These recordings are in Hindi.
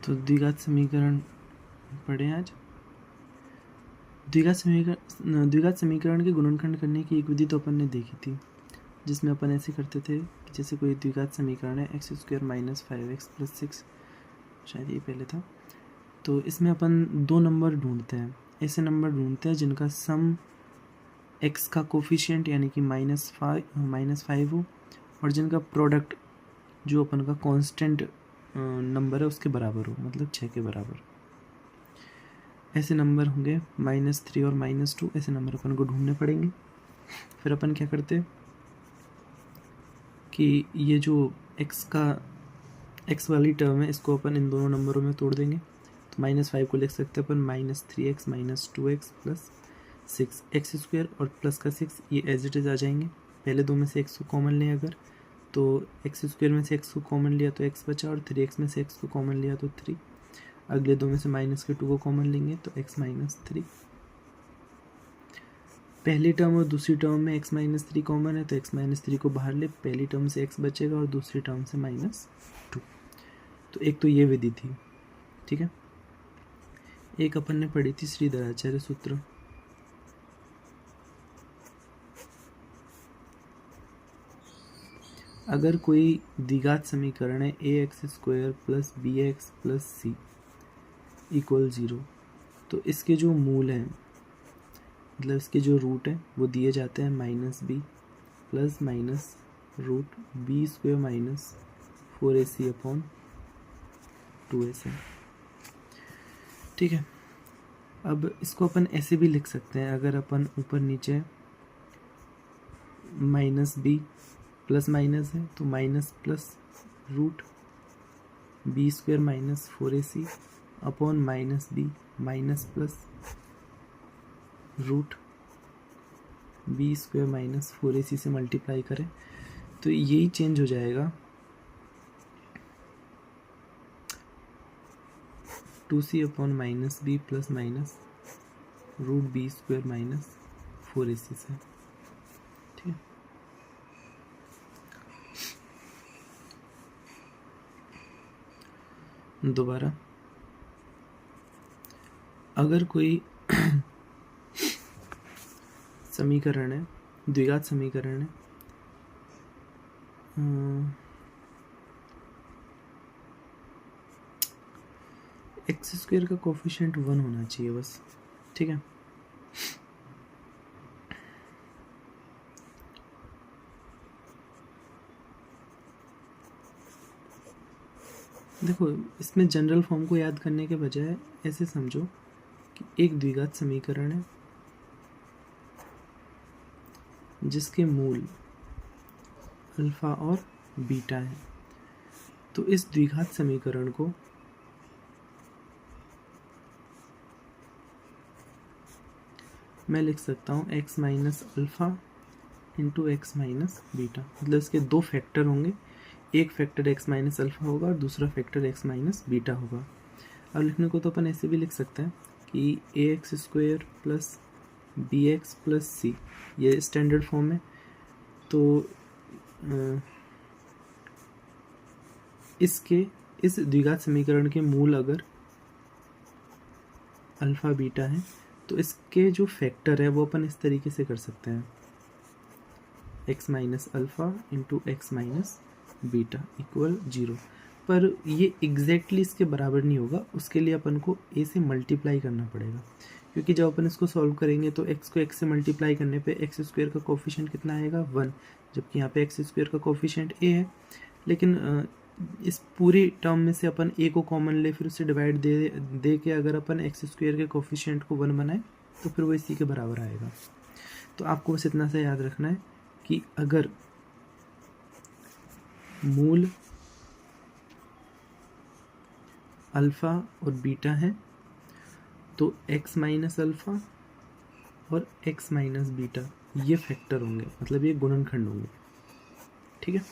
तो द्विघात समीकरण पढ़े आज। द्विघात समीकरण के गुणनखंड करने की एक विधि तो अपन ने देखी थी, जिसमें अपन ऐसे करते थे कि जैसे कोई द्विघात समीकरण है x² - 5x + 6, शायद ये पहले था। तो इसमें अपन दो नंबर ढूंढते हैं, ऐसे नंबर ढूंढते हैं जिनका सम x का कोफिशिएंट यानी कि -5 हो और जिनका प्रोडक्ट जो अपन का कांस्टेंट नंबर है उसके बराबर हो, मतलब 6 के बराबर। ऐसे नंबर होंगे -3 और -2, ऐसे नंबर अपन को ढूंढने पड़ेंगे। फिर अपन क्या करते कि ये जो x वाली टर्म है इसको अपन इन दोनों नंबरों में तोड़ देंगे। तो -5 को लिख सकते हैं अपन -3x - 2x + 6, x² और प्लस का 6 ये एज इट इज़ आ जाएंगे। पहले दो में से x को कॉमन लें अगर, तो x² में से x को कॉमन लिया तो x बचा और 3x में से x को कॉमन लिया तो 3। अगले दो में से -2 को कॉमन लेंगे तो x - 3। पहली टर्म और दूसरी टर्म में x - 3 कॉमन है तो x - 3 को बाहर ले, पहली टर्म से x बचेगा और दूसरी टर्म से -2। तो एक तो ये विधि थी, ठीक है। एक अपन ने पढ़ी थी श्रीधराचार्य सूत्र। अगर कोई द्विघात समीकरण है ax² + bx + c = 0, तो इसके जो मूल हैं, मतलब इसके जो रूट हैं वो दिए जाते हैं -b + -√b² - 4ac/2ac, ठीक है। अब इसको अपन ऐसे भी लिख सकते हैं, अगर अपन ऊपर नीचे -b प्लस माइनस है तो minus plus √b² - 4ac/-b minus plus √b² - 4ac से मल्टीप्लाई करें तो यही चेंज हो जाएगा 2c/-b plus minus √b² - 4ac से, ठीक है। दोबारा, अगर कोई समीकरण है, द्विघात समीकरण है, x² का कोफिशिएंट 1 होना चाहिए बस, ठीक है। देखो, इसमें जनरल फॉर्म को याद करने के बजाय ऐसे समझो कि एक द्विघात समीकरण है जिसके मूल अल्फा और बीटा है। तो इस द्विघात समीकरण को मैं लिख सकता हूँ x - अल्फा × x - बीटा, मतलब इसके दो फैक्टर होंगे, एक फैक्टर x - अल्फा होगा और दूसरा फैक्टर x - बीटा होगा। अब लिखने को तो अपन ऐसे भी लिख सकते हैं कि ax² + bx + c, ये स्टैंडर्ड फॉर्म है। तो इस द्विघात समीकरण के मूल अगर अल्फा बीटा है तो इसके जो फैक्टर है वो अपन इस तरीके से कर सकते हैं, x - अल्फा × x - बीटा = 0। पर ये एग्जैक्टली इसके बराबर नहीं होगा, उसके लिए अपन को a से मल्टीप्लाई करना पड़ेगा, क्योंकि जब अपन इसको सॉल्व करेंगे तो x को x से मल्टीप्लाई करने पे x² का कोफिशिएंट कितना आएगा 1, जबकि यहाँ पे x² का कोफिशिएंट a है। लेकिन इस पूरी टर्म में से अपन a को कॉमन ले, फिर उससे डिवाइड दे के अगर अपन x² के कोफिशिएंट को 1 बनाए तो फिर वो इसी के बराबर आएगा। तो आपको बस इतना सा याद रखना है कि अगर मूल अल्फा और बीटा है तो x - अल्फा और x - बीटा ये फैक्टर होंगे, मतलब ये गुणनखंड होंगे, ठीक है।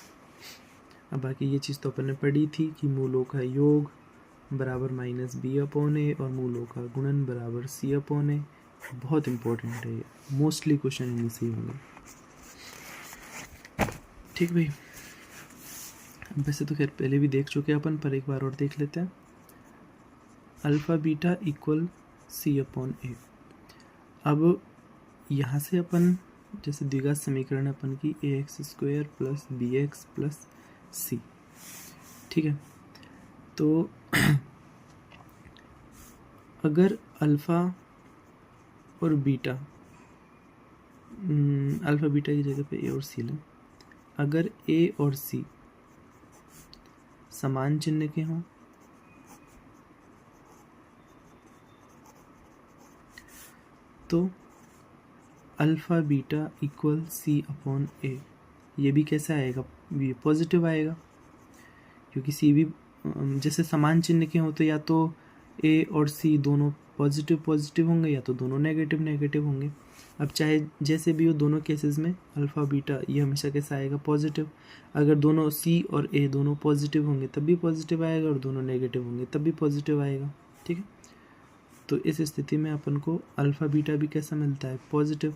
अब बाकी ये चीज़ तो अपन ने पढ़ी थी कि मूलों का योग बराबर -b/a और मूलों का गुणन बराबर c/a। बहुत इंपॉर्टेंट है ये, मोस्टली क्वेश्चन इन्हीं से ही होंगे, ठीक भाई। वैसे तो खैर पहले भी देख चुके हैं अपन, पर एक बार और देख लेते हैं। Alpha beta equal C upon A. अब यहाँ से अपन जैसे द्विघात समीकरण अपन की A x square plus B x plus C, ठीक है। तो अगर अल्फ़ा और बीटा, अल्फ़ा बीटा की जगह पे ए और सी लें, अगर ए और सी समान चिन्ह के हों तो alpha beta equal C upon A, ये भी कैसे आएगा, ये पॉजिटिव आएगा, क्योंकि सी भी जैसे समान चिन्ह के हों तो या तो ए और सी दोनों पॉजिटिव पॉजिटिव होंगे या तो दोनों नेगेटिव नेगेटिव होंगे। अब चाहे जैसे भी हो, दोनों केसेस में अल्फ़ा बीटा ये हमेशा कैसा आएगा, पॉजिटिव। अगर दोनों सी और ए दोनों पॉजिटिव होंगे तब भी पॉजिटिव आएगा, और दोनों नेगेटिव होंगे तब भी पॉजिटिव आएगा, ठीक है। तो इस स्थिति में अपन को अल्फ़ा बीटा भी कैसा मिलता है, पॉजिटिव।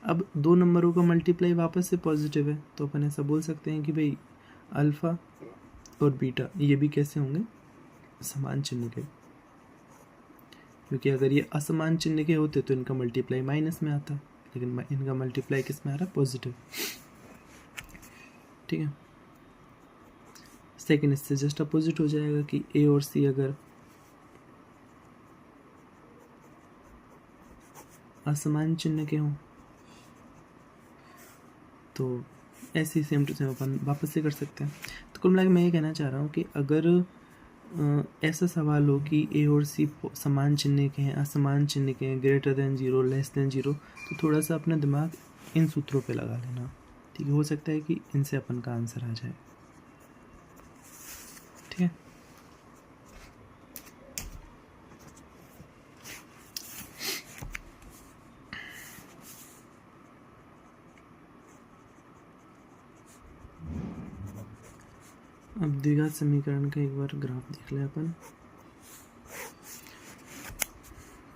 अब दो नंबरों का मल्टीप्लाई वापस से पॉजिटिव है, तो अपन ऐसा बोल सकते हैं कि भाई अल्फ़ा और बीटा ये भी कैसे होंगे, समान चिन्ह के, क्योंकि अगर ये असमान चिन्ह के होते तो इनका मल्टीप्लाई माइनस में आता, लेकिन इनका मल्टीप्लाई किस में आ रहा है, पॉजिटिव, ठीक है। सेकंड इससे जस्ट अपोजिट हो जाएगा कि ए और सी अगर असमान चिन्ह के हों तो ऐसे ही सेम टू सेम अपन वापस से कर सकते हैं। तो कुल मिला के मैं ये कहना चाह रहा हूँ कि अगर ऐसा सवाल हो कि ए और सी समान चिन्ह के हैं, असमान चिन्ह के हैं, greater than zero, less than zero, तो थोड़ा सा अपना दिमाग इन सूत्रों पे लगा लेना, ठीक है। हो सकता है कि इनसे अपन का आंसर आ जाए, ठीक है। अब द्विघात समीकरण का एक बार ग्राफ देख लें अपन।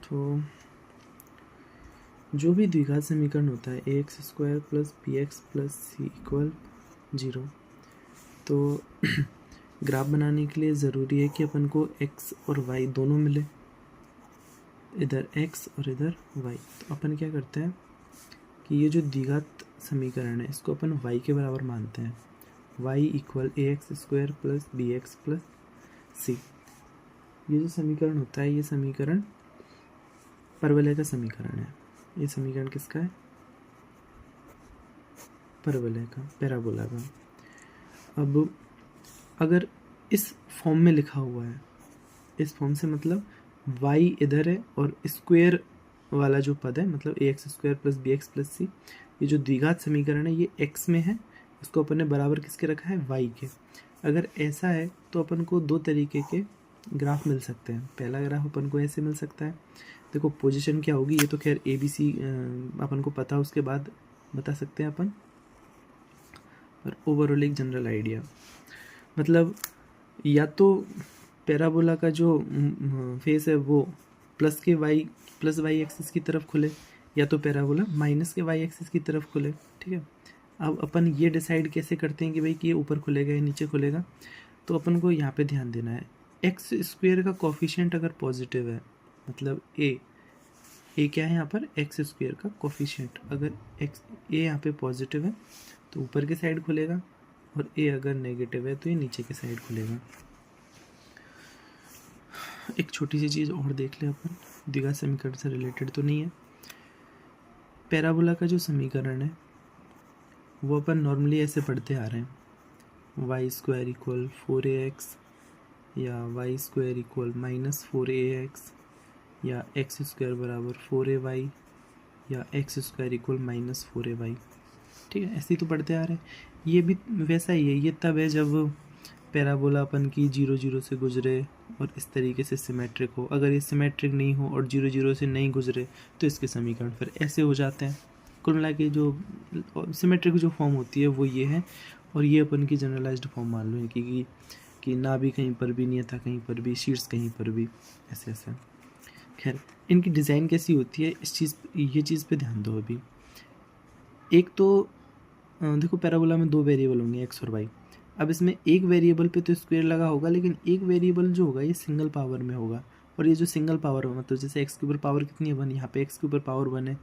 तो जो भी द्विघात समीकरण होता है A x square plus B x plus C equal 0, तो ग्राफ बनाने के लिए ज़रूरी है कि अपन को x और y दोनों मिले, इधर x और इधर y। तो अपन क्या करते हैं कि ये जो द्विघात समीकरण है इसको अपन y के बराबर मानते हैं, y equal A x square plus B x plus सी। ये जो समीकरण होता है ये समीकरण परवलय का समीकरण है। ये समीकरण किसका है, परवलय का, पैराबोला का। अब अगर इस फॉर्म में लिखा हुआ है, इस फॉर्म से मतलब y इधर है और स्क्वायर वाला जो पद है मतलब a x square plus B x plus सी, ये जो द्विघात समीकरण है ये x में है, इसको अपन ने बराबर किसके रखा है, y के। अगर ऐसा है तो अपन को दो तरीके के ग्राफ मिल सकते हैं। पहला ग्राफ अपन को ऐसे मिल सकता है, देखो पोजीशन क्या होगी, ये तो खैर ए बी सी अपन को पता, उसके बाद बता सकते हैं अपन, और ओवरऑल एक जनरल आइडिया, मतलब या तो पैराबोला का जो फेस है वो प्लस वाई एक्सिस की तरफ खुले, या तो पैराबोला माइनस के वाई एक्सिस की तरफ खुले, ठीक है। अब अपन ये डिसाइड कैसे करते हैं कि भाई कि ये ऊपर खुलेगा या नीचे खुलेगा, तो अपन को यहाँ पे ध्यान देना है, एक्स स्क्वायर का कोफिशिएंट अगर पॉजिटिव है मतलब ए क्या है यहाँ पर, एक्स स्क्वायर का कोफिशिएंट, अगर एक्स ए यहाँ पे पॉजिटिव है तो ऊपर की साइड खुलेगा, और ए अगर नेगेटिव है तो ये नीचे की साइड खुलेगा। एक छोटी सी चीज़ और देख ले अपन, द्विघात समीकरण से रिलेटेड तो नहीं है। पैराबोला का जो समीकरण है वो अपन नॉर्मली ऐसे पढ़ते आ रहे हैं, वाई स्क्वायर इक्वल 4ax, या Y square equal minus 4ax, या एक्स स्क्वायर बराबर 4ay, या x square equal minus 4ay, ठीक है। ऐसे ही तो पढ़ते आ रहे हैं। ये भी वैसा ही है, ये तब है जब पैराबोला अपन की 0 0 से गुजरे और इस तरीके से सिमेट्रिक हो। अगर ये सिमेट्रिक नहीं हो और 0 0 से नहीं गुजरे तो इसके समीकरण फिर ऐसे हो जाते हैं। कुल मिला के जो सिमेट्रिक जो फॉर्म होती है वो ये है, और ये अपन की जनरलाइज्ड फॉर्म मान लो कि ना भी कहीं पर भी, नियता कहीं पर भी, शीर्ष कहीं पर भी, ऐसे ऐसे। खैर इनकी डिज़ाइन कैसी होती है ये चीज़ पे ध्यान दो। अभी एक तो देखो पैराबोला में दो वेरिएबल होंगे एक्स और वाई। अब इसमें एक वेरिएबल पे तो स्क्वायर लगा होगा, लेकिन एक वेरिएबल जो होगा ये सिंगल पावर में होगा, और ये जो सिंगल पावर है, मतलब जैसे एक्स के ऊपर पावर कितनी है 1, यहाँ पे एक्स के ऊपर पावर 1 है,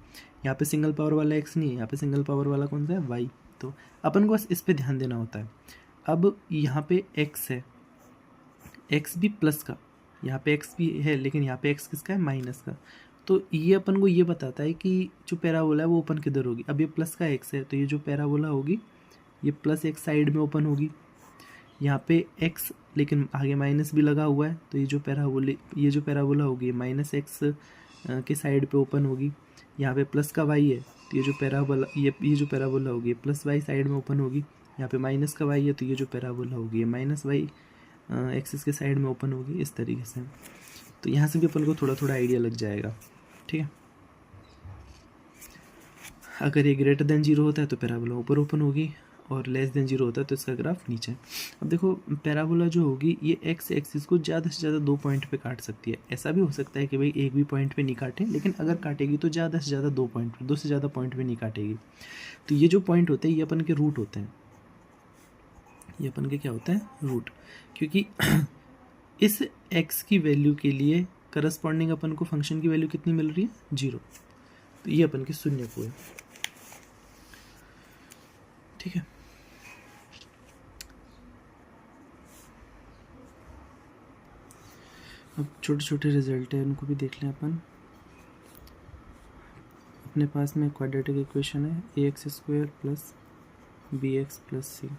यहाँ पे सिंगल पावर वाला एक्स नहीं है, यहाँ पे सिंगल पावर वाला कौन सा है वाई। तो अपन को बस इस पर ध्यान देना होता है। अब यहाँ पे एक्स है, एक्स भी प्लस का, यहाँ पे एक्स भी है, लेकिन यहाँ पे एक्स किसका है माइनस का। तो ये अपन को ये बताता है कि जो पैराबोला है वो ओपन किधर होगी। अब ये प्लस का एक्स है तो ये जो पैराबोला होगी ये प्लस एक्स साइड में ओपन होगी। यहाँ पे एक्स लेकिन आगे माइनस भी लगा हुआ है, तो ये जो पैराबोला होगी माइनस एक्स के साइड पे ओपन होगी। यहाँ पे प्लस का वाई है तो ये जो पैराबोला होगी प्लस वाई साइड में ओपन होगी। यहाँ पे माइनस का वाई है तो ये जो पैराबोला होगी माइनस वाई एक्सिस के साइड में ओपन होगी, इस तरीके से। तो यहाँ से भी अपन को थोड़ा थोड़ा आइडिया लग जाएगा, ठीक है। अगर ये ग्रेटर देन 0 होता है तो पैराबोला ऊपर ओपन होगी, और लेस देन 0 होता है तो इसका ग्राफ नीचे। अब देखो पैराबोला जो होगी ये एक्स एक्सिस को ज़्यादा से ज़्यादा 2 पॉइंट पे काट सकती है। ऐसा भी हो सकता है कि भाई एक भी पॉइंट पे नहीं काटे, लेकिन अगर काटेगी तो ज़्यादा से ज़्यादा 2 पॉइंट पे, 2 से ज़्यादा पॉइंट पे नहीं काटेगी। तो ये जो पॉइंट होते हैं ये अपन के रूट होते हैं, ये अपन के क्या होते हैं रूट, क्योंकि इस एक्स की वैल्यू के लिए करस्पॉन्डिंग अपन को फंक्शन की वैल्यू कितनी मिल रही है 0, तो ये अपन के शून्य को है, ठीक है। अब छोटे छोटे रिजल्ट है उनको भी देख लें अपन। अपने पास में क्वाड्रेटिक इक्वेशन है ax² plus bx plus C,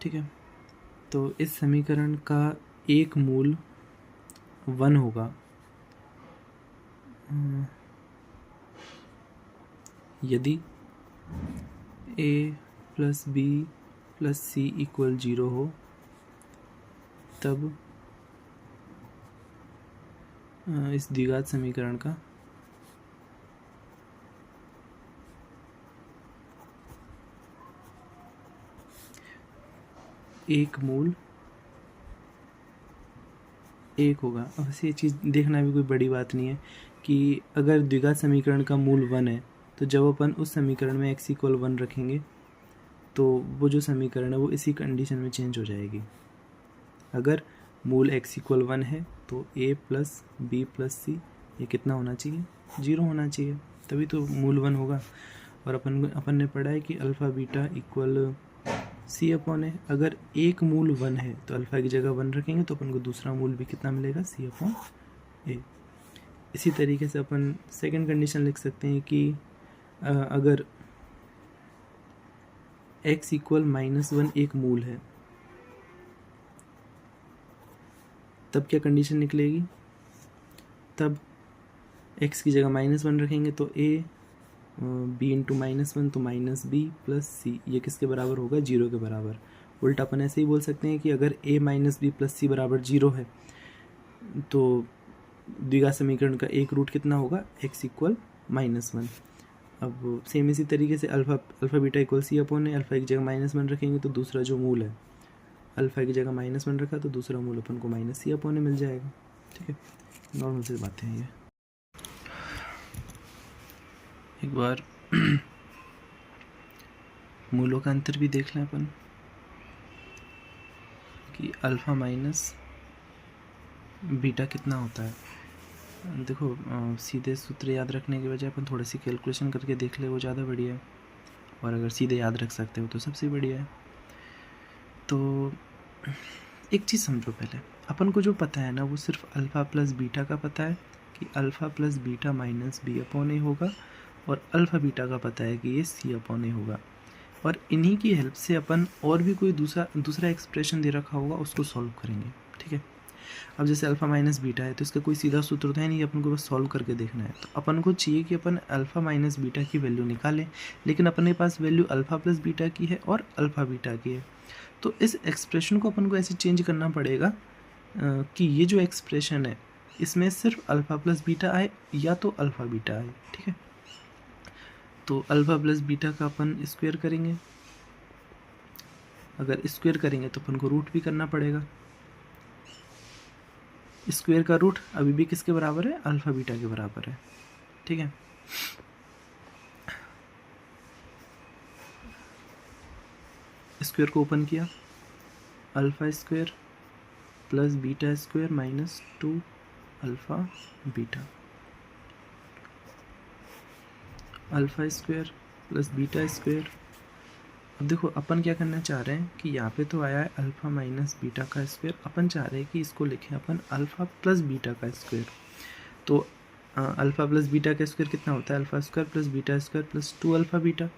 ठीक है। तो इस समीकरण का एक मूल 1 होगा यदि a plus b plus C equal 0 हो, तब इस द्विघात समीकरण का एक मूल 1 होगा। अब ये चीज़ देखना भी कोई बड़ी बात नहीं है कि अगर द्विघात समीकरण का मूल 1 है तो जब अपन उस समीकरण में x इक्वल 1 रखेंगे तो वो जो समीकरण है वो इसी कंडीशन में चेंज हो जाएगी। अगर मूल x इक्वल 1 है तो a प्लस बी प्लस सी ये कितना होना चाहिए 0 होना चाहिए, तभी तो मूल 1 होगा। और अपन ने पढ़ा है कि अल्फ़ा बीटा इक्वल सी अपॉन है। अगर एक मूल 1 है तो अल्फ़ा की जगह 1 रखेंगे तो अपन को दूसरा मूल भी कितना मिलेगा सी अपॉन ए। इसी तरीके से अपन सेकंड कंडीशन लिख सकते हैं कि अगर x इक्वल -1 एक मूल है, तब क्या कंडीशन निकलेगी, तब x की जगह -1 रखेंगे तो a b इंटू -1 तो माइनस बी प्लस सी, ये किसके बराबर होगा 0 के बराबर। उल्टा अपन ऐसे ही बोल सकते हैं कि अगर a माइनस बी प्लस सी बराबर 0 है तो द्विघात समीकरण का एक रूट कितना होगा x इक्वल -1। अब सेम इसी तरीके से अल्फ़ा बीटा इक्वल सी अपॉन है, अल्फ़ा की जगह -1 रखेंगे तो दूसरा जो मूल है अल्फ़ा की जगह -1 रखा तो दूसरा मूल अपन को माइनस सी अपॉन मिल जाएगा, ठीक है। नॉर्मल सी बातें हैं ये। एक बार मूलों का अंतर भी देख लें अपन कि अल्फ़ा माइनस बीटा कितना होता है। देखो सीधे सूत्र याद रखने के बजाय अपन थोड़ी सी कैलकुलेशन करके देख ले, वो ज़्यादा बढ़िया है। और अगर सीधे याद रख सकते हो तो सबसे बढ़िया है। तो एक चीज़ समझो, पहले अपन को जो पता है ना वो सिर्फ अल्फ़ा प्लस बीटा का पता है कि alpha plus beta minus b upon a होगा, और अल्फ़ा बीटा का पता है कि ये सी अपॉन ए होगा। और इन्हीं की हेल्प से अपन और भी कोई दूसरा एक्सप्रेशन दे रखा होगा उसको सॉल्व करेंगे, ठीक है। अब जैसे अल्फ़ा माइनस बीटा है तो इसका कोई सीधा सूत्र तो है नहीं, अपन को बस सॉल्व करके देखना है। तो अपन को चाहिए कि अपन अल्फ़ा माइनस बीटा की वैल्यू निकालें, लेकिन अपने पास वैल्यू अल्फ़ा प्लस बीटा की है और अल्फ़ा बीटा की है। तो इस एक्सप्रेशन को अपन को ऐसे चेंज करना पड़ेगा कि ये जो एक्सप्रेशन है इसमें सिर्फ अल्फ़ा प्लस बीटा आए या तो अल्फ़ा बीटा आए, ठीक है। तो अल्फ़ा प्लस बीटा का अपन स्क्वायर करेंगे, अगर स्क्वायर करेंगे तो अपन को रूट भी करना पड़ेगा। स्क्वायर का रूट अभी भी किसके बराबर है, अल्फ़ा बीटा के बराबर है, ठीक है। स्क्वायर को ओपन किया, alpha square plus beta square minus 2 alpha beta, alpha square plus beta square. अब देखो अपन क्या करना चाह रहे हैं कि यहाँ पे तो आया है अल्फ़ा माइनस बीटा का स्क्वायर, अपन चाह रहे हैं कि इसको लिखें अपन अल्फ़ा प्लस बीटा का स्क्वायर। तो अल्फ़ा प्लस बीटा का स्क्वायर कितना होता है, alpha square plus beta square plus 2 alpha beta.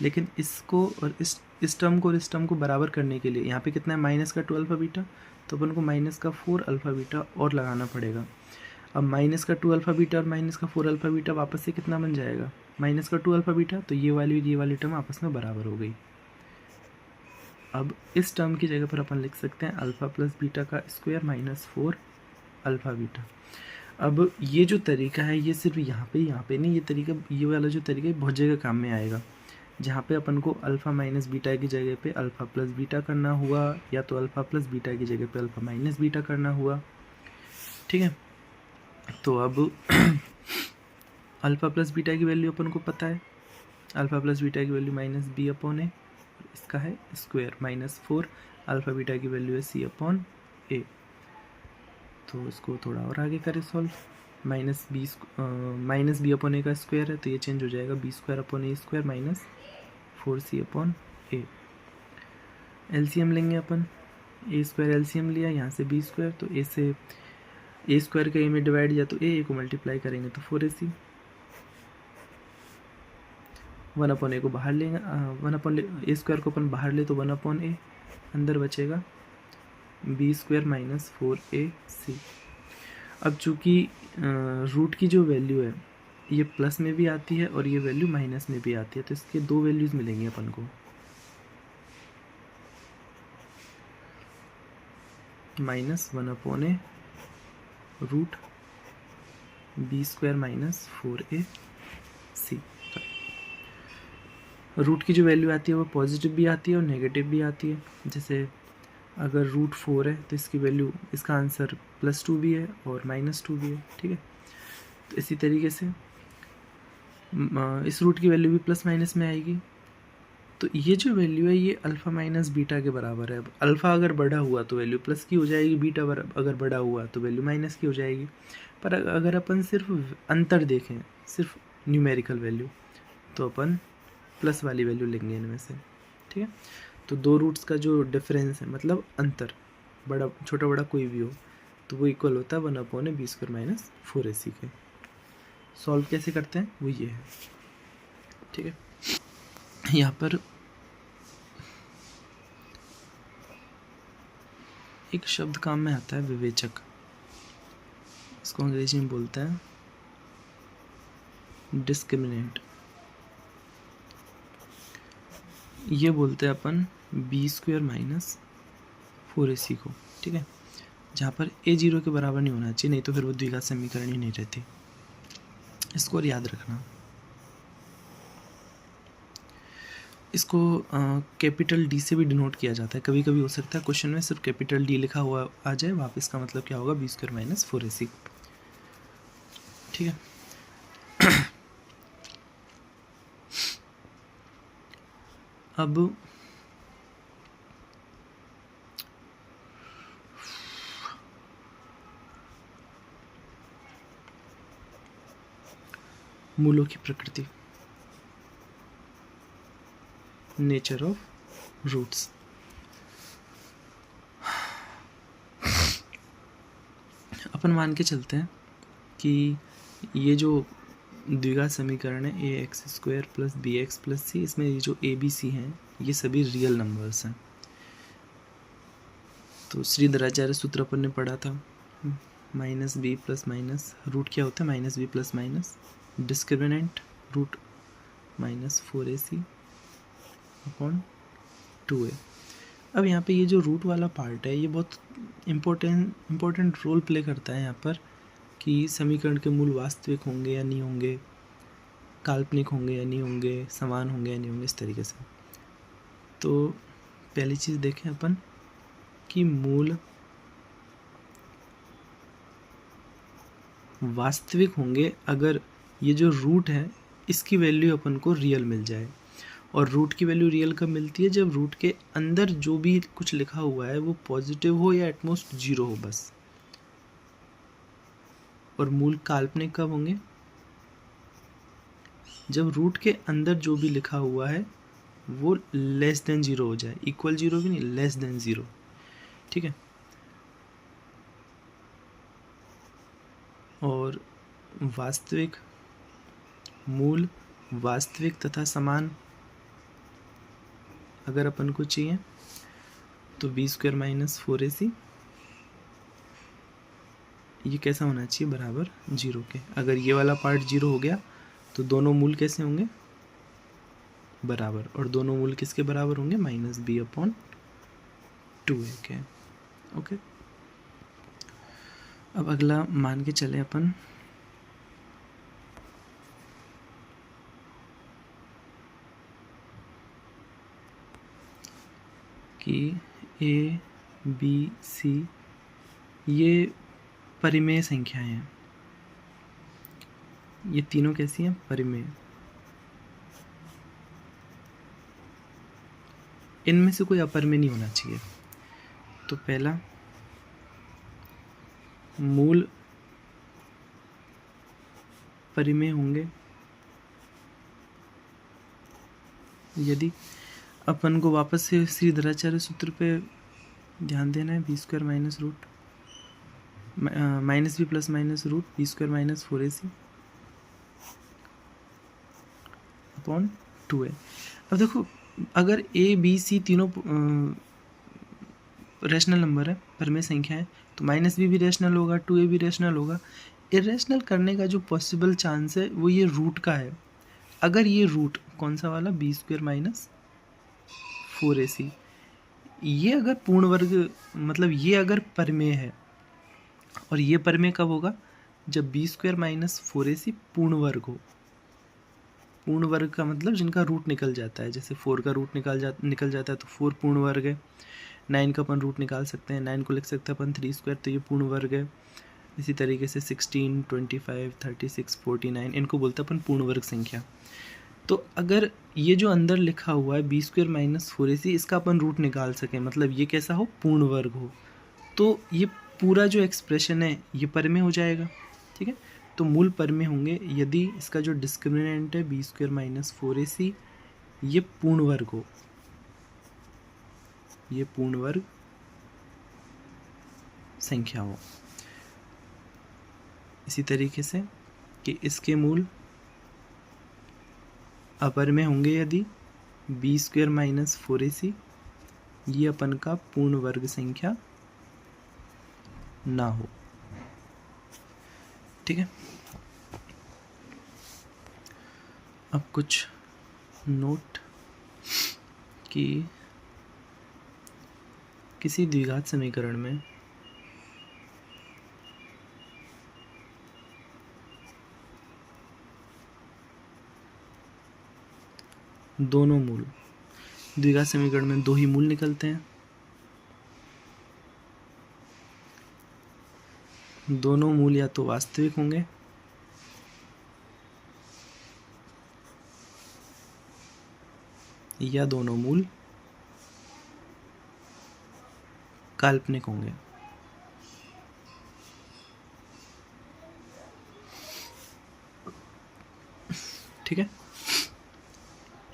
लेकिन इसको और इस टर्म को और इस टर्म को बराबर करने के लिए यहाँ पे कितना है माइनस का 2 अल्फ़ा बीटा, तो अपन को माइनस का 4 अल्फ़ा बीटा और लगाना पड़ेगा। अब माइनस का 2 अल्फ़ा बीटा और माइनस का 4 अल्फ़ा बीटा वापस से कितना बन जाएगा, माइनस का 2 अल्फ़ा बीटा, तो ये वाली टर्म आपस में बराबर हो गई। अब इस टर्म की जगह पर अपन लिख सकते हैं अल्फ़ा प्लस बीटा का स्क्वायर माइनस 4 अल्फ़ा बीटा। अब ये जो तरीका है ये सिर्फ यहाँ पे नहीं, ये तरीका, ये वाला जो तरीका है बहुत जगह काम में आएगा। जहाँ पे अपन को अल्फ़ा माइनस बीटा की जगह पे अल्फ़ा प्लस बीटा करना हुआ, या तो अल्फ़ा प्लस बीटा की जगह पे अल्फ़ा माइनस बीटा करना हुआ, ठीक है। तो अब अल्फ़ा प्लस बीटा की वैल्यू अपन को पता है, अल्फ़ा प्लस बीटा की वैल्यू माइनस बी अपॉन ए, इसका है स्क्वायर माइनस 4 अल्फ़ा बीटा की वैल्यू है सी अपॉन ए। तो इसको थोड़ा और आगे करें सॉल्व, माइनस बी अपॉन ए का स्क्वायर है तो ये चेंज हो जाएगा बी स्क्वायर अपॉन ए स्क्वायर माइनस 4c अपॉन ए। एलसीएम लेंगे अपन, ए स्क्वायर एलसीएम लिया, यहाँ से बी स्क्वायर, तो ए से ए स्क्वायर का ए में डिवाइड या तो ए को मल्टीप्लाई करेंगे तो 4ac, 1 अपॉन ए को बाहर लेंगे, 1 अपॉन ए स्क्वायर को अपन बाहर ले तो 1 अपॉन ए, अंदर बचेगा बी स्क्वायर माइनस 4ac। अब चूँकि रूट की जो वैल्यू है ये प्लस में भी आती है और ये वैल्यू माइनस में भी आती है, तो इसके दो वैल्यूज़ मिलेंगी अपन को, minus 1 upon a root b square minus 4ac। Root की जो वैल्यू आती है वो पॉजिटिव भी आती है और नेगेटिव भी आती है। जैसे अगर रूट 4 है तो इसकी वैल्यू, इसका आंसर +2 भी है और -2 भी है, ठीक है। तो इसी तरीके से इस रूट की वैल्यू भी प्लस माइनस में आएगी। तो ये जो वैल्यू है ये अल्फ़ा माइनस बीटा के बराबर है। अब अल्फ़ा अगर बढ़ा हुआ तो वैल्यू प्लस की हो जाएगी, बीटा अगर बढ़ा हुआ तो वैल्यू माइनस की हो जाएगी। पर अगर अपन सिर्फ अंतर देखें, सिर्फ न्यूमेरिकल वैल्यू, तो अपन प्लस वाली वैल्यू लेंगे इनमें से, ठीक है। तो दो रूट्स का जो डिफरेंस है, मतलब अंतर, बड़ा छोटा बड़ा कोई भी हो, तो वो इक्वल होता है 1 upon a b square minus 4ac के। सॉल्व कैसे करते हैं वो ये है, ठीक है। यहाँ पर एक शब्द काम में आता है विवेचक, इसको अंग्रेजी में बोलते हैं डिस्क्रिमिनेंट। ये बोलते हैं अपन बी स्क्वायर माइनस 4ac को, ठीक है, जहाँ पर a 0 के बराबर नहीं होना चाहिए, नहीं तो फिर वो द्विघात समीकरण ही नहीं रहती। इसको और याद रखना। इसको कैपिटल D से भी डिनोट किया जाता है। कभी कभी हो सकता है क्वेश्चन में सिर्फ कैपिटल D लिखा हुआ आ जाए, वापस का मतलब क्या होगा, बी स्क्वायर माइनस 4ac, ठीक है। अब मूलों की प्रकृति, नेचर ऑफ रूट्स। अपन मान के चलते हैं कि ये जो द्विघात समीकरण है ax² plus bx plus c, इसमें ये जो a b c हैं ये सभी रियल नंबर्स हैं। तो श्रीधराचार्य सूत्र अपन ने पढ़ा था, minus b plus minus, root क्या होता है minus b plus minus, discriminant root minus 4ac upon 2a। अब यहाँ पे ये जो रूट वाला पार्ट है ये बहुत इम्पोर्टेंट रोल प्ले करता है यहाँ पर, कि समीकरण के मूल वास्तविक होंगे या नहीं होंगे, काल्पनिक होंगे या नहीं होंगे, समान होंगे या नहीं होंगे, इस तरीके से। तो पहली चीज़ देखें अपन कि मूल वास्तविक होंगे अगर ये जो रूट है इसकी वैल्यू अपन को रियल मिल जाए, और रूट की वैल्यू रियल कब मिलती है? जब रूट के अंदर जो भी कुछ लिखा हुआ है वो पॉजिटिव हो या एटमोस्ट 0 हो बस। और मूल काल्पनिक कब होंगे? जब रूट के अंदर जो भी लिखा हुआ है वो लेस देन 0 हो जाए, इक्वल 0 भी नहीं, लेस देन 0। ठीक है। और वास्तविक, मूल, वास्तविक तथा समान अगर अपन को चाहिए तो b² माइनस 4ac ये कैसा होना चाहिए? बराबर 0 के। अगर ये वाला पार्ट 0 हो गया तो दोनों मूल कैसे होंगे? बराबर। और दोनों मूल किसके बराबर होंगे? -b/2a के। ओके। अब अगला मान के चले अपन कि a b c ये परिमेय संख्याएं हैं। ये तीनों कैसी हैं? परिमेय। इनमें से कोई अपरिमेय नहीं होना चाहिए। तो पहला, मूल परिमेय होंगे यदि अपन को वापस से श्रीधराचार्य सूत्र पे ध्यान देना है। b² minus root minus b plus minus root b² minus 4ac upon 2a। अब देखो, अगर a b c तीनों रैशनल नंबर है, परिमेय संख्या है, तो -b भी रैशनल होगा, 2a भी रैशनल होगा। इरेशनल करने का जो पॉसिबल चांस है वो ये रूट का है। अगर ये रूट कौन सा वाला b² माइनस 4ac ये अगर पूर्ण वर्ग, मतलब ये अगर परिमेय है, और ये परिमेय कब होगा? जब b² माइनस 4ac पूर्ण वर्ग हो। पूर्ण वर्ग का मतलब जिनका रूट निकल जाता है, जैसे 4 का रूट निकल जाता है तो 4 पूर्ण वर्ग है। 9 का अपन रूट निकाल सकते हैं, 9 को लिख सकते हैं अपन 3² तो ये पूर्ण वर्ग है। इसी तरीके से 16, 25, 36, 49 इनको बोलते हैं अपन पूर्ण वर्ग संख्या। तो अगर ये जो अंदर लिखा हुआ है b² माइनस 4ac इसका अपन रूट निकाल सकें, मतलब ये कैसा हो? पूर्ण वर्ग हो, तो ये पूरा जो एक्सप्रेशन है ये परिमेय हो जाएगा। ठीक है। तो मूल परिमेय होंगे यदि इसका जो डिस्क्रिमिनेंट है b² माइनस 4ac ये पूर्ण वर्ग हो, ये पूर्ण वर्ग संख्या हो। इसी तरीके से कि इसके मूल अपरिमेय होंगे यदि b² माइनस 4ac ये अपन का पूर्ण वर्ग संख्या ना हो। ठीक है। अब कुछ नोट कि किसी द्विघात समीकरण में दोनों मूल, द्विघात समीकरण में दो ही मूल निकलते हैं। दोनों मूल या तो वास्तविक होंगे या दोनों मूल काल्पनिक होंगे। ठीक है।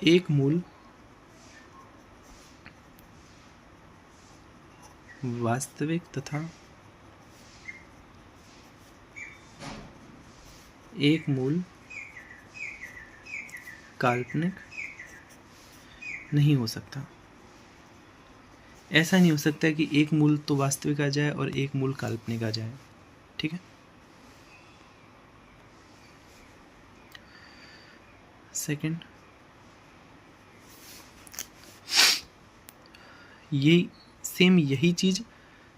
एक मूल वास्तविक तथा एक मूल काल्पनिक नहीं हो सकता। ऐसा नहीं हो सकता कि एक मूल तो वास्तविक आ जाए और एक मूल काल्पनिक आ जाए। ठीक है। सेकंड, ये सेम यही चीज़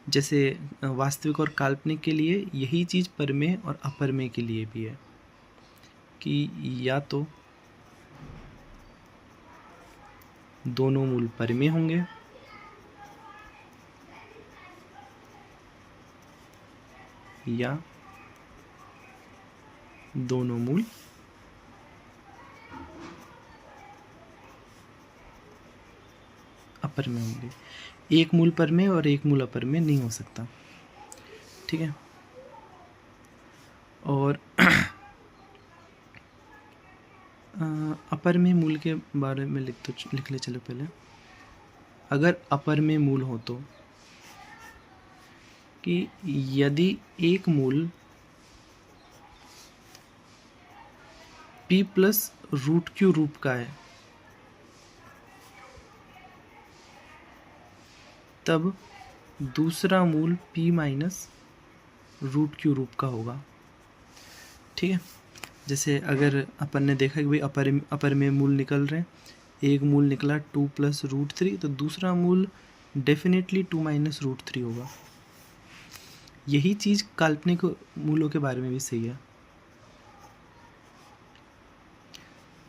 जैसे वास्तविक और काल्पनिक के लिए यही चीज़ परिमेय और अपरिमेय के लिए भी है कि या तो दोनों मूल परिमेय होंगे या दोनों मूल अपर में होंगे, एक मूल पर में और एक मूल अपर में नहीं हो सकता, ठीक है। और अपर में मूल के बारे में लिख ले चलो पहले। अगर अपर में मूल हो तो कि यदि एक मूल p प्लस रूट क्यू रूप का है तब दूसरा मूल p माइनस रूट क्यू रूप का होगा, ठीक है। जैसे अगर अपन ने देखा कि भाई अपर में मूल निकल रहे हैं, एक मूल निकला 2 प्लस रूट 3, तो दूसरा मूल डेफिनेटली 2 माइनस रूट 3 होगा। यही चीज़ काल्पनिक मूलों के बारे में भी सही है,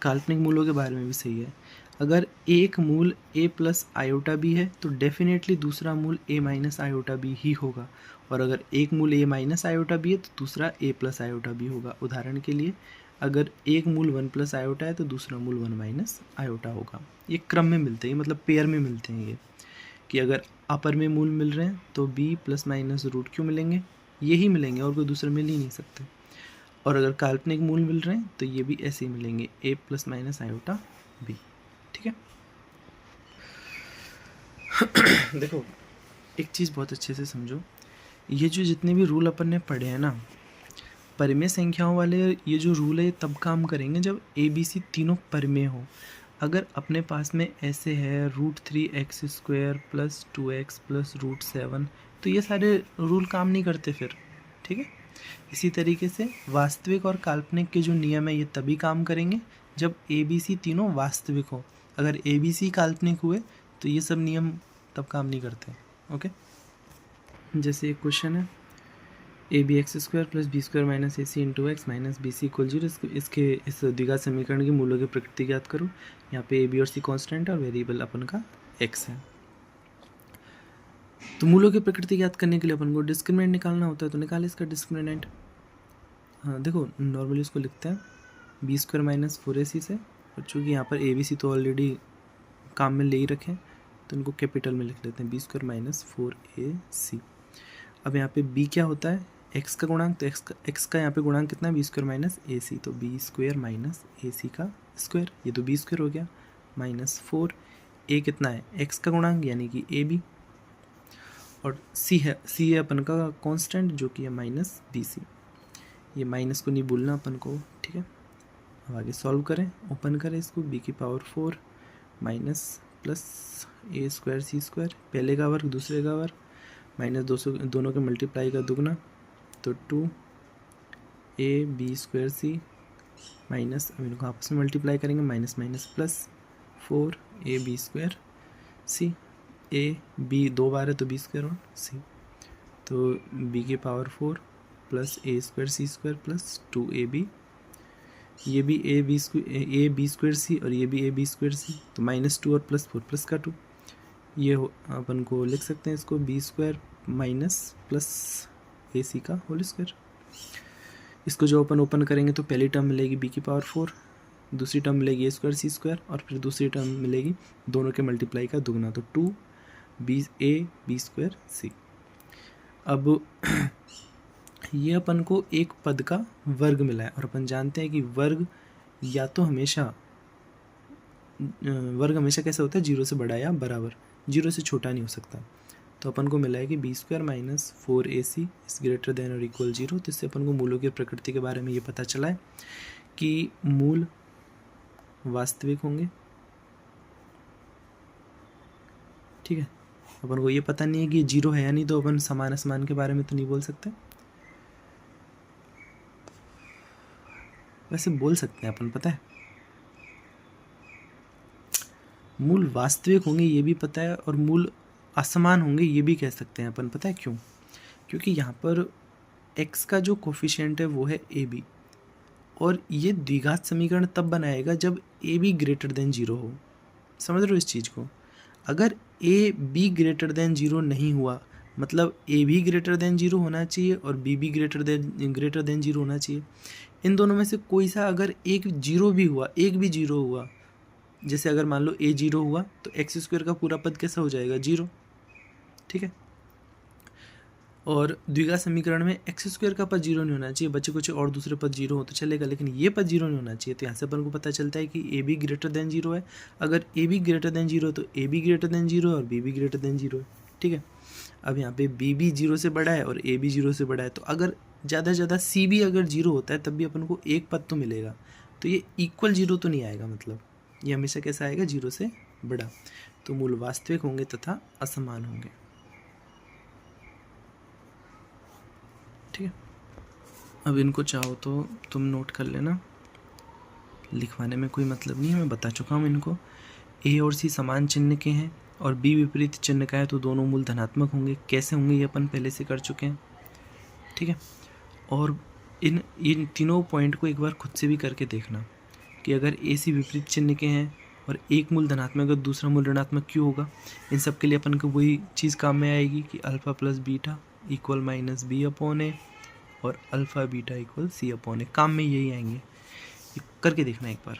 काल्पनिक मूलों के बारे में भी सही है। अगर एक मूल a प्लस आयोटा बी है तो डेफिनेटली दूसरा मूल a माइनस आयोटा बी ही होगा, और अगर एक मूल a माइनस आयोटा बी है तो दूसरा a प्लस आयोटा बी होगा। उदाहरण के लिए अगर एक मूल 1 प्लस आयोटा है तो दूसरा मूल 1 माइनस आयोटा होगा। ये क्रम में मिलते हैं, मतलब पेयर में मिलते हैं ये, कि अगर अपर में मूल मिल रहे हैं तो b plus minus root q मिलेंगे, यही मिलेंगे और कोई दूसरे मिल ही नहीं सकते। और अगर काल्पनिक मूल मिल रहे हैं तो ये भी ऐसे ही मिलेंगे, a plus minus iota b, ठीक है। देखो एक चीज़ बहुत अच्छे से समझो, ये जो जितने भी रूल अपन ने पढ़े हैं ना, परिमेय संख्याओं वाले ये जो रूल है ये तब काम करेंगे जब a b c तीनों परिमेय हो। अगर अपने पास में ऐसे है √3x² प्लस 2x प्लस √7, तो ये सारे रूल काम नहीं करते फिर, ठीक है। इसी तरीके से वास्तविक और काल्पनिक के जो नियम है ये तभी काम करेंगे जब ए बी सी तीनों वास्तविक हो। अगर ए बी सी काल्पनिक हुए तो ये सब नियम तब काम नहीं करते, ओके। जैसे एक क्वेश्चन है a b x square plus b square minus a c into x minus b c equal 0। इसके इस द्विघात समीकरण के मूलों की प्रकृति ज्ञात करो। यहाँ पे ए बी और सी कॉन्स्टेंट है और वेरिएबल अपन का एक्स है। तो मूलों की प्रकृति ज्ञात करने के लिए अपन को डिस्क्रिमिनेंट निकालना होता है, तो निकाले इसका डिस्क्रिमिनेंट। हाँ देखो नॉर्मली इसको लिखते हैं बी स्क्वायर माइनस 4ac से, और चूँकि यहाँ पर ए बी सी तो ऑलरेडी काम में ले ही रखें तो इनको कैपिटल में लिख लेते हैं, बी स्क्वायर माइनस 4ac। अब यहाँ पे b क्या होता है, x का गुणांक, तो x का यहाँ पे गुणांक कितना है, बी स्क्वायर माइनस ac, तो बी स्क्वायर माइनस ac का स्क्वायर, ये तो बी स्क्वायर हो गया, माइनस 4, a कितना है x का गुणांक यानी कि ab, और c है अपन का कांस्टेंट जो कि है माइनस bc। ये माइनस को नहीं भूलना अपन को, ठीक है। अब आगे सॉल्व करें, ओपन करें इसको, b की power 4 minus plus a square c square, पहले का वर्ग दूसरे का वर्ग माइनस 200, दोनों के मल्टीप्लाई का दुगना, तो 2ab स्क्वायर c माइनस, अब इनको आपस में मल्टीप्लाई करेंगे, minus minus plus 4ab square c, a b 2 बार है तो b स्क्वायर और c, तो b की power 4 plus a square c square plus 2ab, ये भी a b स्क्वायर c और ये भी a b स्क्वायर c, तो -2 और +4 प्लस का 2, ये अपन को लिख सकते हैं इसको b स्क्वायर माइनस प्लस ए सी का होल स्क्वायर। इसको जो अपन ओपन करेंगे तो पहली टर्म मिलेगी b की पावर 4, दूसरी टर्म मिलेगी a स्क्वायर c स्क्वायर, और फिर दूसरी टर्म मिलेगी दोनों के मल्टीप्लाई का दुगना, तो 2b स्क्वायर c। अब ये अपन को एक पद का वर्ग मिला है, और अपन जानते हैं कि वर्ग हमेशा कैसा होता है, 0 से बड़ा या बराबर, 0 से छोटा नहीं हो सकता। तो अपन को मिला है कि b square minus 4ac is greater than और इक्वल 0। तो इससे अपन को मूलों की प्रकृति के बारे में ये पता चला है कि मूल वास्तविक होंगे, ठीक है। अपन को ये पता नहीं है कि 0 है या नहीं, तो अपन समान असमान के बारे में तो नहीं बोल सकते, वैसे बोल सकते हैं अपन, पता है मूल वास्तविक होंगे ये भी पता है, और मूल असमान होंगे ये भी कह सकते हैं अपन, पता है क्यों, क्योंकि यहाँ पर x का जो कोफिशिएंट है वो है ab, और ये द्विघात समीकरण तब बनाएगा जब ab ग्रेटर देन 0 हो। समझ रहे हो इस चीज़ को, अगर ab ग्रेटर देन 0 नहीं हुआ, मतलब a भी ग्रेटर देन 0 होना चाहिए और b भी ग्रेटर देन 0 होना चाहिए। इन दोनों में से कोई सा अगर एक 0 भी हुआ, एक भी 0 हुआ, जैसे अगर मान लो a 0 हुआ तो एक्स स्क्वायर का पूरा पद कैसा हो जाएगा 0, ठीक है। और द्विघात समीकरण में एक्स स्क्वायर का पद 0 नहीं होना चाहिए, बच्चे कुछ और दूसरे पद 0 हो तो चलेगा, लेकिन ये पद 0 नहीं होना चाहिए। तो यहाँ से अपन को पता चलता है कि ए बी ग्रेटर देन 0 है। अगर ए बी ग्रेटर देन 0 तो ए बी ग्रेटर देन 0 और बी बी ग्रेटर देन 0 है, ठीक है। अब यहाँ पे बी बी 0 से बड़ा है और ए बी 0 से बड़ा है, तो अगर ज़्यादा से ज़्यादा सी बी अगर 0 होता है तब भी अपन को एक पद तो मिलेगा। तो ये इक्वल 0 तो नहीं आएगा, मतलब ये हमेशा कैसा आएगा 0 से बड़ा। तो मूल वास्तविक होंगे तथा असमान होंगे, ठीक है। अब इनको चाहो तो तुम नोट कर लेना, लिखवाने में कोई मतलब नहीं है, मैं बता चुका हूँ इनको। ए और सी समान चिन्ह के हैं और बी विपरीत चिन्ह का है, तो दोनों मूल धनात्मक होंगे। कैसे होंगे ये अपन पहले से कर चुके हैं, ठीक है। और इन तीनों पॉइंट को एक बार खुद से भी करके देखना कि अगर ए सी विपरीत चिन्ह के हैं और एक मूल धनात्मक और दूसरा मूल ऋणात्मक क्यों होगा। इन सब के लिए अपन को वही चीज़ काम में आएगी कि alpha plus beta equal minus b upon a और alpha beta equal C upon a, काम में यही आएंगे। करके देखना एक बार।